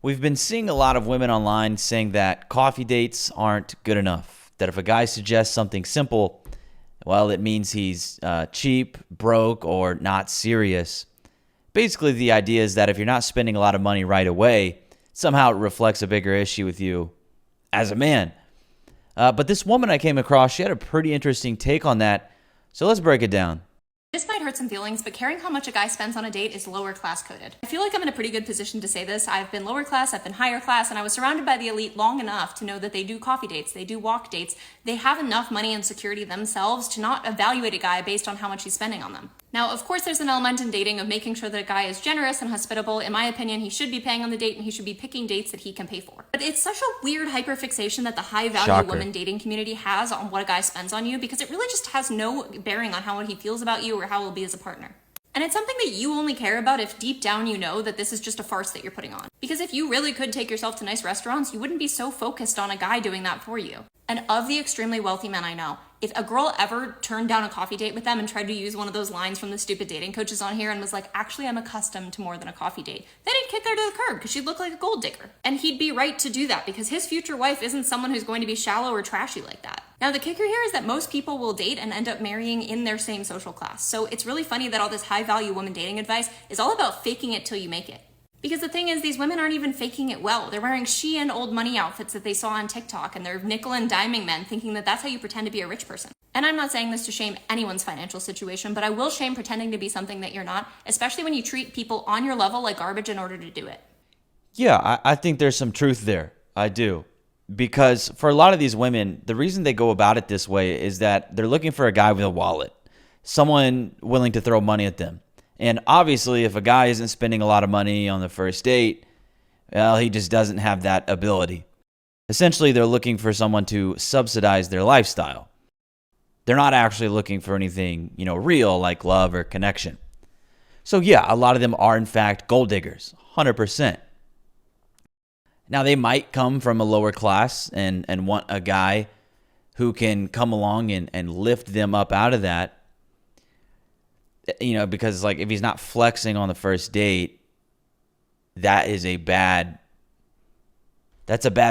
We've been seeing a lot of women online saying that coffee dates aren't good enough. That if a guy suggests something simple, well, it means he's cheap, broke, or not serious. Basically, the idea is that if you're not spending a lot of money right away, somehow it reflects a bigger issue with you as a man. But this woman I came across, she had a pretty interesting take on that. So let's break it down. This might hurt some feelings, but caring how much a guy spends on a date is lower class coded. I feel like I'm in a pretty good position to say this. I've been lower class, I've been higher class, and I was surrounded by the elite long enough to know that they do coffee dates, they do walk dates. They have enough money and security themselves to not evaluate a guy based on how much he's spending on them. Now, of course, there's an element in dating of making sure that a guy is generous and hospitable. In my opinion, he should be paying on the date and he should be picking dates that he can pay for. But it's such a weird hyperfixation that the high-value women dating community has on what a guy spends on you, because it really just has no bearing on how he feels about you or how he'll be as a partner. And it's something that you only care about if deep down you know that this is just a farce that you're putting on. Because if you really could take yourself to nice restaurants, you wouldn't be so focused on a guy doing that for you. And of the extremely wealthy men I know, if a girl ever turned down a coffee date with them and tried to use one of those lines from the stupid dating coaches on here and was like, actually, I'm accustomed to more than a coffee date, then he'd kick her to the curb because she'd look like a gold digger. And he'd be right to do that because his future wife isn't someone who's going to be shallow or trashy like that. Now, the kicker here is that most people will date and end up marrying in their same social class. So it's really funny that all this high-value woman dating advice is all about faking it till you make it. Because the thing is, these women aren't even faking it well. They're wearing Shein old money outfits that they saw on TikTok, and they're nickel and diming men thinking that that's how you pretend to be a rich person. And I'm not saying this to shame anyone's financial situation, but I will shame pretending to be something that you're not, especially when you treat people on your level like garbage in order to do it. Yeah, I think there's some truth there. I do. Because for a lot of these women, the reason they go about it this way is that they're looking for a guy with a wallet, someone willing to throw money at them. And obviously, if a guy isn't spending a lot of money on the first date, well, he just doesn't have that ability. Essentially, they're looking for someone to subsidize their lifestyle. They're not actually looking for anything, real like love or connection. So yeah, a lot of them are in fact gold diggers, 100%. Now, they might come from a lower class and want a guy who can come along and lift them up out of that. Because like if he's not flexing on the first date, that's a bad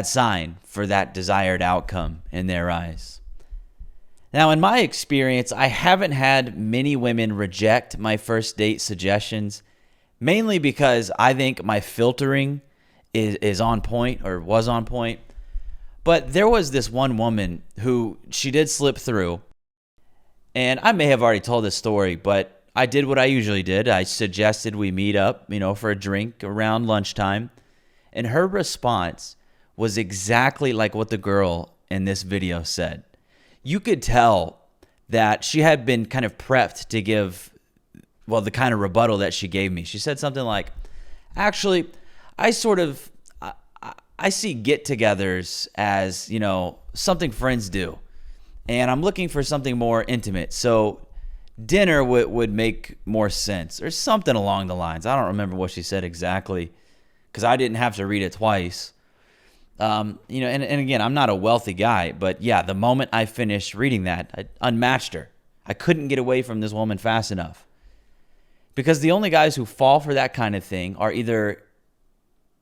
sign for that desired outcome in their eyes. Now, in my experience, I haven't had many women reject my first date suggestions, mainly because I think my filtering is on point or was on point. But there was this one woman who she did slip through, and I may have already told this story, but I did what I usually did. I suggested we meet up, for a drink around lunchtime. And her response was exactly like what the girl in this video said. You could tell that she had been kind of prepped to give, the kind of rebuttal that she gave me. She said something like, actually, I see get-togethers as, something friends do. And I'm looking for something more intimate. So dinner would make more sense, or something along the lines. I don't remember what she said exactly because I didn't have to read it twice. And again, I'm not a wealthy guy, but yeah, the moment I finished reading that, I unmatched her. I couldn't get away from this woman fast enough because the only guys who fall for that kind of thing are either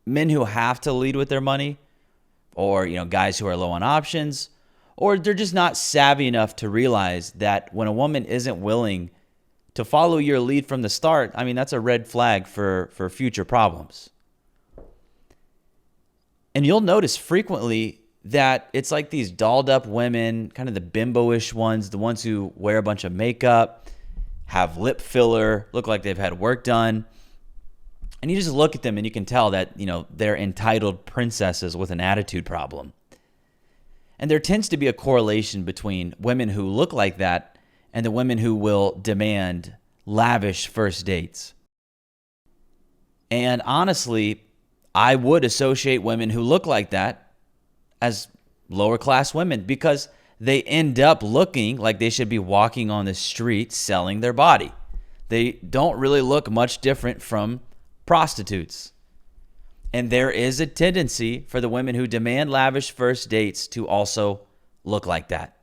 men who have to lead with their money or, guys who are low on options, or they're just not savvy enough to realize that when a woman isn't willing to follow your lead from the start, that's a red flag for future problems. And you'll notice frequently that it's like these dolled up women, kind of the bimbo-ish ones, the ones who wear a bunch of makeup, have lip filler, look like they've had work done. And you just look at them and you can tell that, they're entitled princesses with an attitude problem. And there tends to be a correlation between women who look like that and the women who will demand lavish first dates. And honestly, I would associate women who look like that as lower class women because they end up looking like they should be walking on the street selling their body. They don't really look much different from prostitutes. And there is a tendency for the women who demand lavish first dates to also look like that.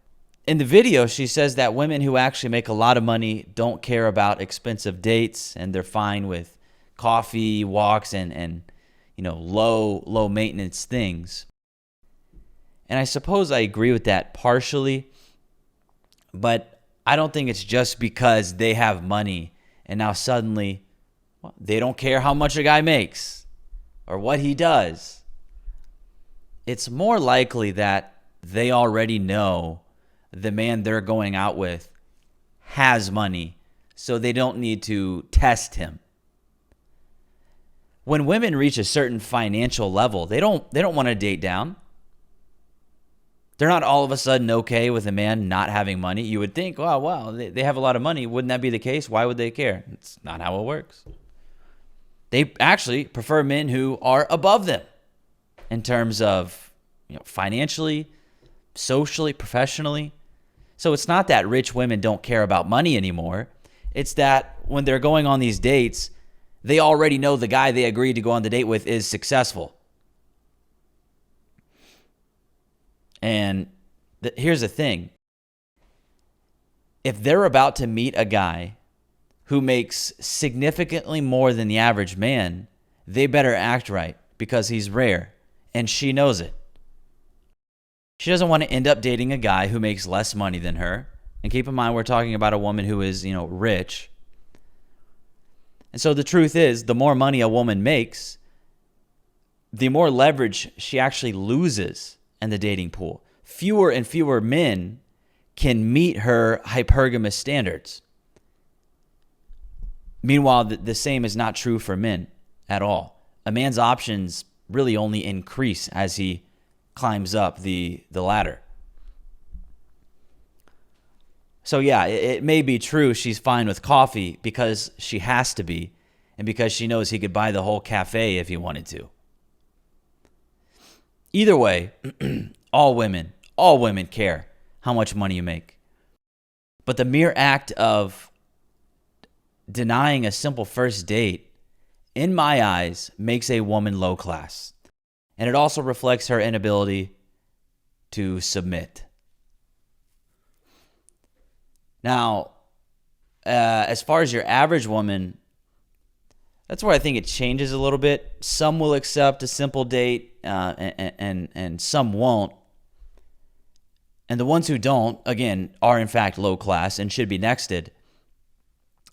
In the video, she says that women who actually make a lot of money don't care about expensive dates and they're fine with coffee, walks, and low maintenance things. And I suppose I agree with that partially, but I don't think it's just because they have money and now suddenly they don't care how much a guy makes or what he does. It's more likely that they already know the man they're going out with has money, so they don't need to test him. When women reach a certain financial level, they don't want to date down. They're not all of a sudden okay with a man not having money. You would think, wow, they have a lot of money. Wouldn't that be the case? Why would they care? It's not how it works. They actually prefer men who are above them in terms of financially, socially, professionally. So it's not that rich women don't care about money anymore. It's that when they're going on these dates, they already know the guy they agreed to go on the date with is successful. And here's the thing. If they're about to meet a guy who makes significantly more than the average man, they better act right because he's rare, and she knows it. She doesn't want to end up dating a guy who makes less money than her. And keep in mind, we're talking about a woman who is, rich. And so the truth is, the more money a woman makes, the more leverage she actually loses in the dating pool. Fewer and fewer men can meet her hypergamous standards. Meanwhile, the same is not true for men at all. A man's options really only increase as he climbs up the ladder. So yeah, it may be true she's fine with coffee because she has to be, and because she knows he could buy the whole cafe if he wanted to. Either way, all women care how much money you make. But the mere act of denying a simple first date, in my eyes, makes a woman low class. And it also reflects her inability to submit. Now, as far as your average woman, that's where I think it changes a little bit. Some will accept a simple date, and some won't. And the ones who don't, again, are in fact low class and should be nexted.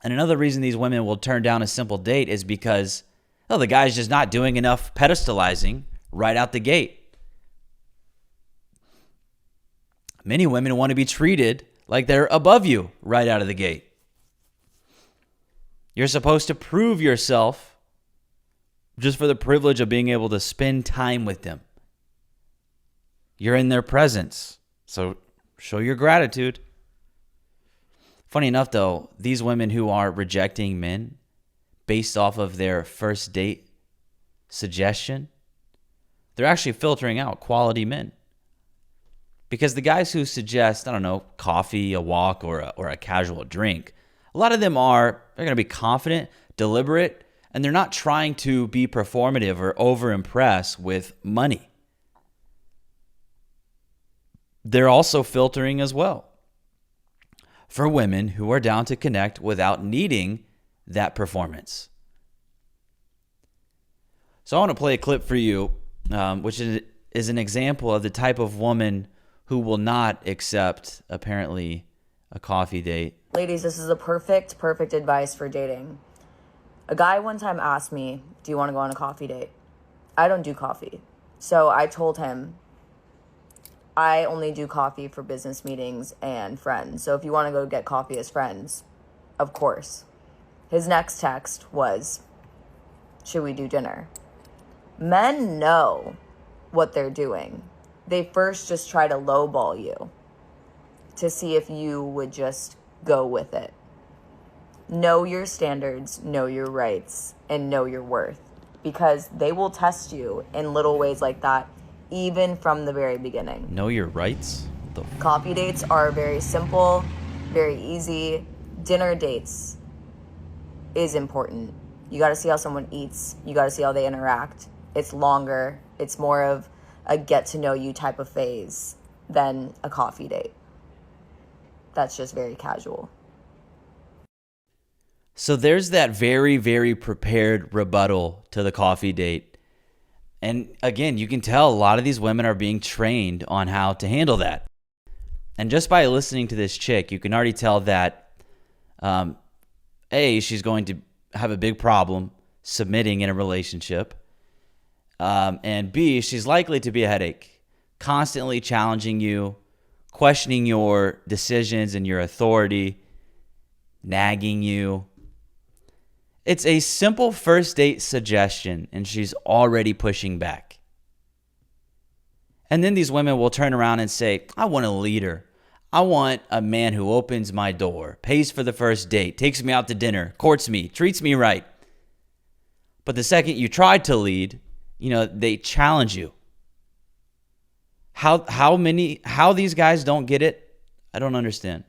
And another reason these women will turn down a simple date is because, the guy's just not doing enough pedestalizing right out the gate. Many women want to be treated like they're above you right out of the gate. You're supposed to prove yourself just for the privilege of being able to spend time with them. You're in their presence, so show your gratitude. Funny enough, though, these women who are rejecting men based off of their first date suggestion, they're actually filtering out quality men. Because the guys who suggest, coffee, a walk, or a casual drink, a lot of them they're going to be confident, deliberate, and they're not trying to be performative or over-impress with money. They're also filtering as well for women who are down to connect without needing that performance. So I want to play a clip for you, which is an example of the type of woman who will not accept, apparently, a coffee date. Ladies, this is the perfect advice for dating. A guy one time asked me, do you want to go on a coffee date? I don't do coffee. So I told him, I only do coffee for business meetings and friends. So if you want to go get coffee as friends, of course. His next text was, should we do dinner? Men know what they're doing. They first just try to lowball you to see if you would just go with it. Know your standards, know your rights, and know your worth. Because they will test you in little ways like that, even from the very beginning. Know your rights? Coffee dates are very simple, very easy. Dinner dates is important. You got to see how someone eats. You got to see how they interact. It's longer. It's more of a get to know you type of phase than a coffee date. That's just very casual. So there's that very, very prepared rebuttal to the coffee date. And again, you can tell a lot of these women are being trained on how to handle that. And just by listening to this chick, you can already tell that, A, she's going to have a big problem submitting in a relationship. And B, she's likely to be a headache, constantly challenging you, questioning your decisions and your authority, nagging you. It's a simple first date suggestion, and she's already pushing back. And then these women will turn around and say, I want a leader. I want a man who opens my door, pays for the first date, takes me out to dinner, courts me, treats me right. But the second you try to lead, they challenge you. How these guys don't get it, I don't understand.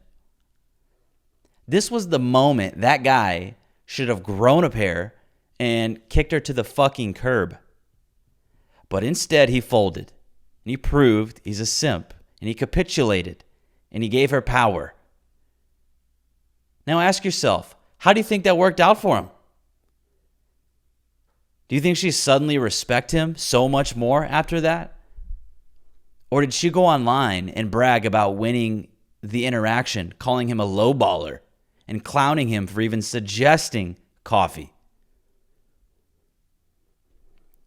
This was the moment that guy should have grown a pair and kicked her to the fucking curb. But instead, he folded. And he proved he's a simp. And he capitulated. And he gave her power. Now ask yourself, how do you think that worked out for him? Do you think she suddenly respect him so much more after that? Or did she go online and brag about winning the interaction, calling him a lowballer, and clowning him for even suggesting coffee?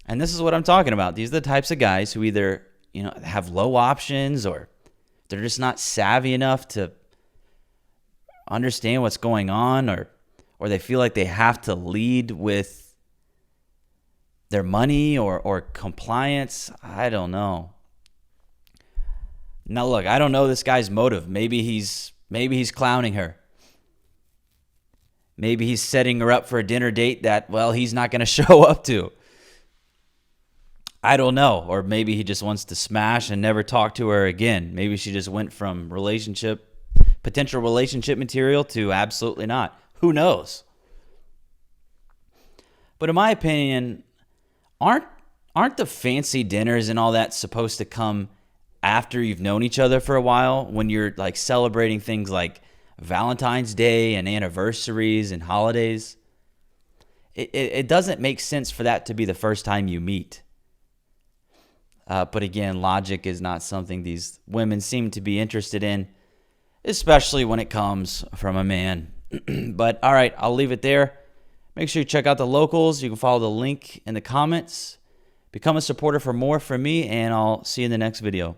And this is what I'm talking about. These are the types of guys who either, have low options, or they're just not savvy enough to understand what's going on, or they feel like they have to lead with their money or compliance. I don't know. Now look, I don't know this guy's motive. Maybe he's clowning her. Maybe he's setting her up for a dinner date that, he's not going to show up to. I don't know. Or maybe he just wants to smash and never talk to her again. Maybe she just went from potential relationship material to absolutely not. Who knows? But in my opinion, aren't the fancy dinners and all that supposed to come after you've known each other for a while, when you're like celebrating things like Valentine's Day and anniversaries and holidays? It doesn't make sense for that to be the first time you meet. But again, logic is not something these women seem to be interested in, especially when it comes from a man. But all right, I'll leave it there. Make sure you check out the locals. You can follow the link in the comments. Become a supporter for more from me, and I'll see you in the next video.